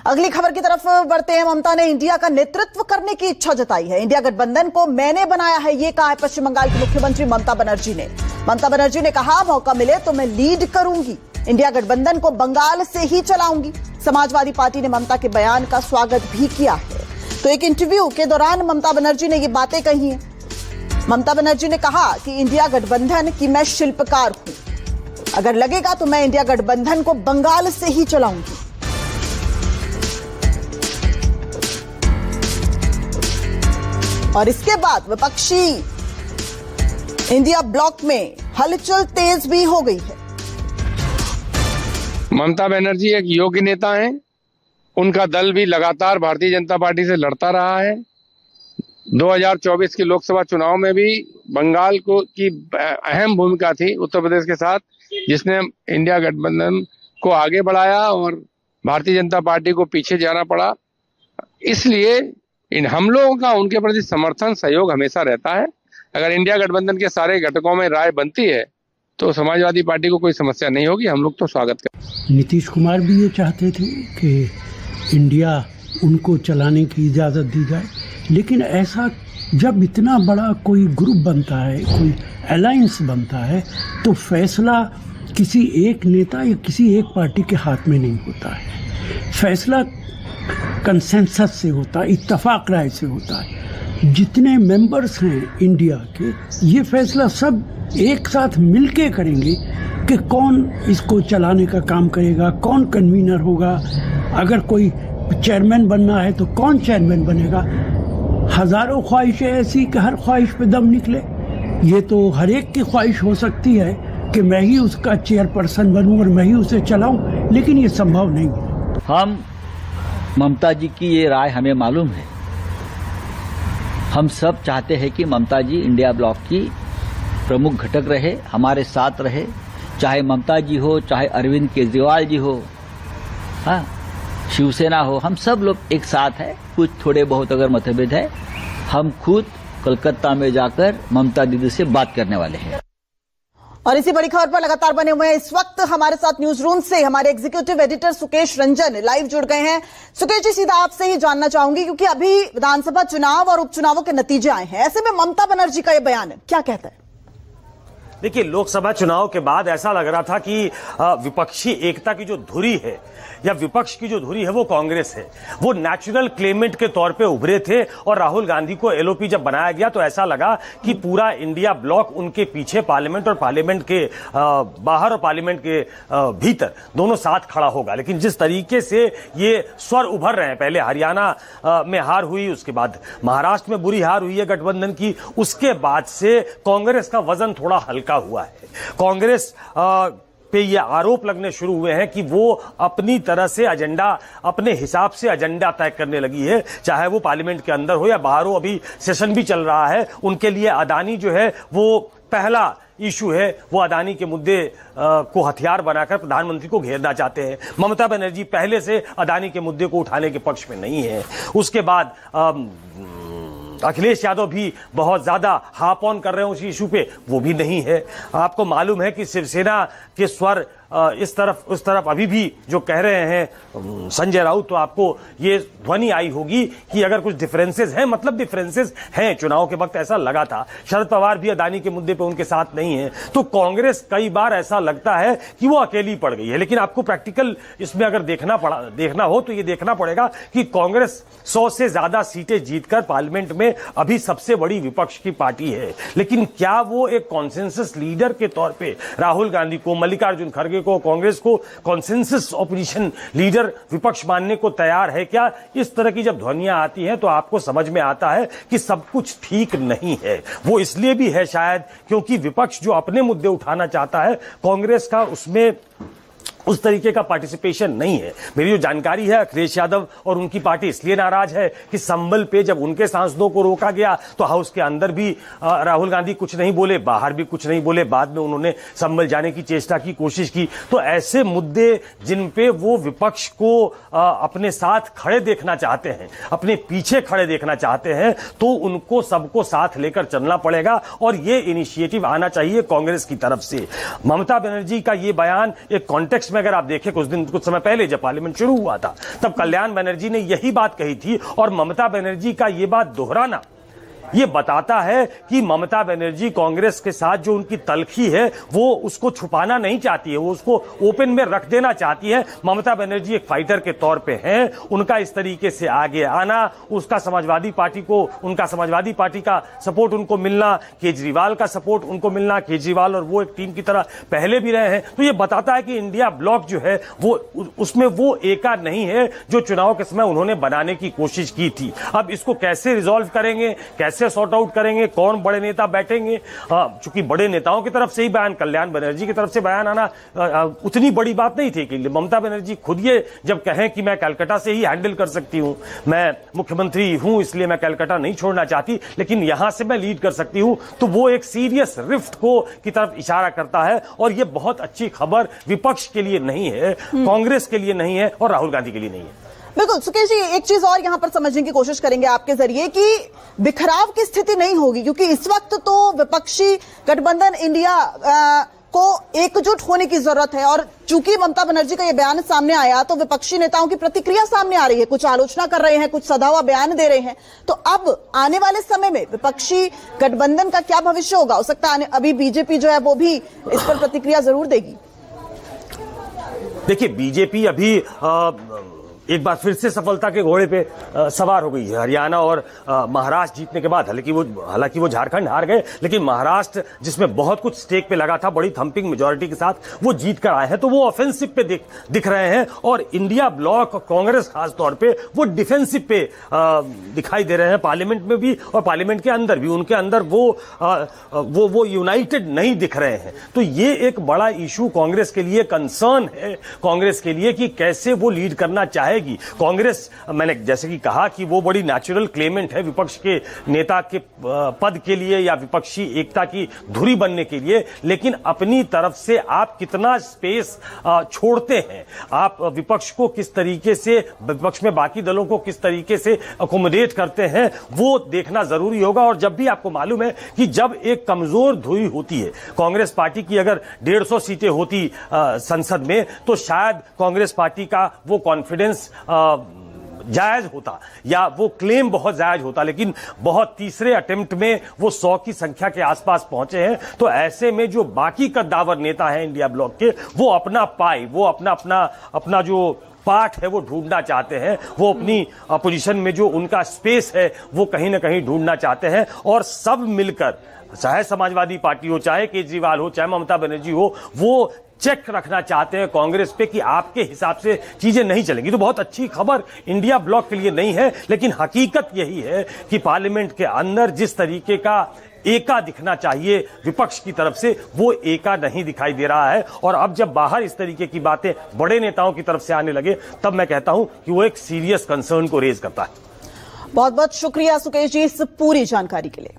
अगली खबर की तरफ बढ़ते हैं। ममता ने इंडिया का नेतृत्व करने की इच्छा जताई है। इंडिया गठबंधन को मैंने बनाया है, ये कहा है पश्चिम बंगाल की मुख्यमंत्री ममता बनर्जी ने। ममता बनर्जी ने कहा, मौका मिले तो मैं लीड करूंगी, इंडिया गठबंधन को बंगाल से ही चलाऊंगी। समाजवादी पार्टी ने ममता के बयान का स्वागत भी किया है। तो एक इंटरव्यू के दौरान ममता बनर्जी ने ये बातें कही हैं। ममता बनर्जी ने कहा कि इंडिया गठबंधन की मैं शिल्पकार हूं, अगर लगेगा तो मैं इंडिया गठबंधन को बंगाल से ही चलाऊंगी। और इसके बाद विपक्षी इंडिया ब्लॉक में हलचल तेज भी हो गई है। ममता बनर्जी एक योग्य नेता हैं। उनका दल भी लगातार भारतीय जनता पार्टी से लड़ता रहा है। 2024 के लोकसभा चुनाव में भी बंगाल की अहम भूमिका थी उत्तर प्रदेश के साथ, जिसने इंडिया गठबंधन को आगे बढ़ाया और भारतीय जनता पार्टी को पीछे जाना पड़ा। इसलिए हम लोगों का उनके प्रति समर्थन सहयोग हमेशा रहता है। अगर इंडिया गठबंधन के सारे घटकों में राय बनती है तो समाजवादी पार्टी को कोई समस्या नहीं होगी। हम लोग तो स्वागत करें। नीतीश कुमार भी ये चाहते थे कि इंडिया उनको चलाने की इजाज़त दी जाए, लेकिन ऐसा जब इतना बड़ा कोई ग्रुप बनता है, कोई अलायंस बनता है, तो फैसला किसी एक नेता या किसी एक पार्टी के हाथ में नहीं होता है। फैसला कंसेंसस से होता है, इत्तेफाक राय से होता है। जितने मेंबर्स हैं इंडिया के, ये फैसला सब एक साथ मिलके करेंगे कि कौन इसको चलाने का काम करेगा, कौन कन्वीनर होगा, अगर कोई चेयरमैन बनना है तो कौन चेयरमैन बनेगा। हजारों ख्वाहिशें ऐसी कि हर ख्वाहिश पे दम निकले। ये तो हर एक की ख्वाहिश हो सकती है कि मैं ही उसका चेयरपर्सन बनूं और मैं ही उसे चलाऊं, लेकिन ये संभव नहीं है। हम ममता जी की ये राय हमें मालूम है। हम सब चाहते हैं कि ममता जी इंडिया ब्लॉक की प्रमुख घटक रहे, हमारे साथ रहे, चाहे ममता जी हो, चाहे अरविंद केजरीवाल जी हो, हाँ, शिवसेना हो, हम सब लोग एक साथ हैं। कुछ थोड़े बहुत अगर मतभेद है, हम खुद कोलकाता में जाकर ममता दीदी से बात करने वाले हैं। और इसी बड़ी खबर पर लगातार बने हुए हैं। इस वक्त हमारे साथ न्यूज रूम से हमारे executive editor Sukesh Ranjan live जुड़ गए हैं। सुकेश जी, सीधा आपसे ही जानना चाहूंगी, क्योंकि अभी विधानसभा चुनाव और उपचुनावों के नतीजे आए हैं, ऐसे में ममता बनर्जी का यह बयान है, क्या कहता है? देखिए, लोकसभा चुनाव के बाद ऐसा लग रहा था कि विपक्षी एकता की जो धुरी है या विपक्ष की जो धुरी है वो कांग्रेस है। वो नेचुरल क्लेमेंट के तौर पे उभरे थे और राहुल गांधी को एलओपी जब बनाया गया तो ऐसा लगा कि पूरा इंडिया ब्लॉक उनके पीछे, पार्लियामेंट और पार्लियामेंट के बाहर और पार्लियामेंट के भीतर दोनों साथ खड़ा होगा। लेकिन जिस तरीके से ये स्वर उभर रहे हैं, पहले हरियाणा में हार हुई, उसके बाद महाराष्ट्र में बुरी हार हुई है गठबंधन की, उसके बाद से कांग्रेस का वजन थोड़ा हल्का हुआ है। कांग्रेस पे ये आरोप लगने शुरू हुए हैं कि वो अपनी तरह से एजेंडा, अपने हिसाब से एजेंडा तय करने लगी है, चाहे वो पार्लियामेंट के अंदर हो या बाहर हो। अभी सेशन भी चल रहा है, उनके लिए अदानी जो है वो पहला इशू है। वो अदानी के मुद्दे को हथियार बनाकर प्रधानमंत्री को घेरना चाहते हैं। ममता बनर्जी पहले से अदानी के मुद्दे को उठाने के पक्ष में नहीं है। उसके बाद अखिलेश यादव भी बहुत ज्यादा हाफ ऑन कर रहे हैं उस इशू पे, वो भी नहीं है। आपको मालूम है कि शिवसेना के स्वर इस तरफ उस तरफ अभी भी जो कह रहे हैं संजय राउत, तो आपको ये ध्वनि आई होगी कि अगर कुछ डिफरेंसेस हैं, मतलब डिफरेंसेस हैं, चुनाव के वक्त ऐसा लगा था। शरद पवार भी अदानी के मुद्दे पे उनके साथ नहीं है। तो कांग्रेस कई बार ऐसा लगता है कि वो अकेली पड़ गई है। लेकिन आपको प्रैक्टिकल इसमें अगर देखना हो तो ये देखना पड़ेगा कि कांग्रेस 100 से ज्यादा सीटें जीतकर पार्लियामेंट में अभी सबसे बड़ी विपक्ष की पार्टी है। लेकिन क्या वो एक कॉन्सेंसस लीडर के तौर पे राहुल गांधी को, मल्लिकार्जुन खड़गे को, कांग्रेस को कॉन्सेंसस ऑपोजिशन लीडर, विपक्ष मानने को तैयार है क्या? इस तरह की जब ध्वनियां आती हैं तो आपको समझ में आता है कि सब कुछ ठीक नहीं है। वो इसलिए भी है शायद क्योंकि विपक्ष जो अपने मुद्दे उठाना चाहता है, कांग्रेस का उसमें उस तरीके का पार्टिसिपेशन नहीं है। मेरी जो जानकारी है, अखिलेश यादव और उनकी पार्टी इसलिए नाराज है कि संभल पे जब उनके सांसदों को रोका गया तो हाउस के अंदर भी राहुल गांधी कुछ नहीं बोले, बाहर भी कुछ नहीं बोले, बाद में उन्होंने संभल जाने की चेष्टा की, कोशिश की। तो ऐसे मुद्दे जिन पे वो विपक्ष को अपने साथ खड़े देखना चाहते हैं, अपने पीछे खड़े देखना चाहते हैं, तो उनको सबको साथ लेकर चलना पड़ेगा और ये इनिशिएटिव आना चाहिए कांग्रेस की तरफ से। ममता बनर्जी का ये बयान एक कॉन्टेक्स्ट में अगर आप देखें कुछ समय पहले जब पार्लियामेंट शुरू हुआ था, तब कल्याण बनर्जी ने यही बात कही थी, और ममता बनर्जी का ये बात दोहराना ये बताता है कि ममता बनर्जी कांग्रेस के साथ जो उनकी तलखी है वो उसको छुपाना नहीं चाहती है, वो उसको ओपन में रख देना चाहती है। ममता बनर्जी एक फाइटर के तौर पे हैं, उनका इस तरीके से आगे आना, उसका समाजवादी पार्टी को, उनका समाजवादी पार्टी का सपोर्ट उनको मिलना, केजरीवाल का सपोर्ट उनको मिलना, केजरीवाल और वो एक टीम की तरह पहले भी रहे हैं, तो ये बताता है कि इंडिया ब्लॉक जो है वो उसमें वो एका नहीं है जो चुनाव के समय उन्होंने बनाने की कोशिश की थी। अब इसको कैसे रिजॉल्व करेंगे, कैसे सॉर्ट आउट करेंगे, कौन बड़े नेता बैठेंगे, चूंकि बड़े नेताओं की तरफ से ही बयान, कल्याण बनर्जी की तरफ से बयान आना उतनी बड़ी बात नहीं थी कि ममता बनर्जी खुद ये जब कहें कि मैं कलकत्ता से ही हैंडल कर सकती हूं, मैं मुख्यमंत्री हूं इसलिए मैं कलकत्ता नहीं छोड़ना चाहती, लेकिन यहां से मैं लीड कर सकती हूं, तो वो एक सीरियस रिफ्ट को की तरफ इशारा करता है। और ये बहुत अच्छी खबर विपक्ष के लिए नहीं है, कांग्रेस के लिए नहीं है और राहुल गांधी के लिए नहीं है। बिल्कुल सुकेश जी, एक चीज और यहां पर समझने की कोशिश करेंगे आपके जरिए कि बिखराव की स्थिति नहीं होगी, क्योंकि इस वक्त तो विपक्षी गठबंधन इंडिया को एकजुट होने की जरूरत है, और चूंकि ममता बनर्जी का यह बयान सामने आया तो विपक्षी नेताओं की प्रतिक्रिया सामने आ रही है, कुछ आलोचना कर रहे हैं, कुछ सधा हुआ बयान दे रहे हैं। तो अब आने वाले समय में विपक्षी गठबंधन का क्या भविष्य होगा? हो सकता है अभी बीजेपी जो है वो भी इस पर प्रतिक्रिया जरूर देगी। देखिए, बीजेपी अभी एक बार फिर से सफलता के घोड़े पे सवार हो गई है। हरियाणा और महाराष्ट्र जीतने के बाद, हालांकि वो झारखंड हार गए, लेकिन महाराष्ट्र जिसमें बहुत कुछ स्टेक पे लगा था, बड़ी थंपिंग मेजॉरिटी के साथ वो जीत कर आए हैं, तो वो ऑफेंसिव पे दिख रहे हैं, और इंडिया ब्लॉक कांग्रेस खास तौर पे वो डिफेंसिव पे दिखाई दे रहे हैं, पार्लियामेंट में भी और पार्लियामेंट के अंदर भी। उनके अंदर वो यूनाइटेड नहीं दिख रहे हैं। तो ये एक बड़ा इशू कांग्रेस के लिए, कंसर्न है कांग्रेस के लिए कि कैसे वो लीड करना चाहे। कांग्रेस, मैंने जैसे कि कहा कि वो बड़ी नेचुरल क्लेमेंट है विपक्ष के नेता के पद के लिए या विपक्षी एकता की धुरी बनने के लिए, लेकिन अपनी तरफ से आप कितना स्पेस छोड़ते हैं, आप विपक्ष को किस तरीके से, विपक्ष में बाकी दलों को किस तरीके से अकोमोडेट करते हैं, वो देखना जरूरी होगा। और जब भी आपको मालूम है कि जब एक कमजोर धुरी होती है, कांग्रेस पार्टी की अगर 150 सीटें होती संसद में, तो शायद कांग्रेस पार्टी का वो कॉन्फिडेंस जायज होता या वो क्लेम बहुत जायज होता, लेकिन बहुत तीसरे अटेम्प्ट में वो 100 की संख्या के आसपास पहुंचे हैं। तो ऐसे में जो बाकी कद्दावर नेता हैं इंडिया ब्लॉक के, वो अपना पाई, वो अपना जो पार्ट है वो ढूंढना चाहते हैं, वो अपनी अपोजिशन में जो उनका स्पेस है वो कहीं ना कहीं ढूंढना चाहते हैं, और सब मिलकर, चाहे समाजवादी पार्टी हो, चाहे केजरीवाल हो, चाहे ममता बनर्जी हो, वो चेक रखना चाहते हैं कांग्रेस पे कि आपके हिसाब से चीजें नहीं चलेंगी। तो बहुत अच्छी खबर इंडिया ब्लॉक के लिए नहीं है, लेकिन हकीकत यही है कि पार्लियामेंट के अंदर जिस तरीके का एका दिखना चाहिए विपक्ष की तरफ से, वो एका नहीं दिखाई दे रहा है। और अब जब बाहर इस तरीके की बातें बड़े नेताओं की तरफ से आने लगे, तब मैं कहता हूं कि वो एक सीरियस कंसर्न को रेज करता है। बहुत बहुत शुक्रिया सुकेश जी इस पूरी जानकारी के लिए।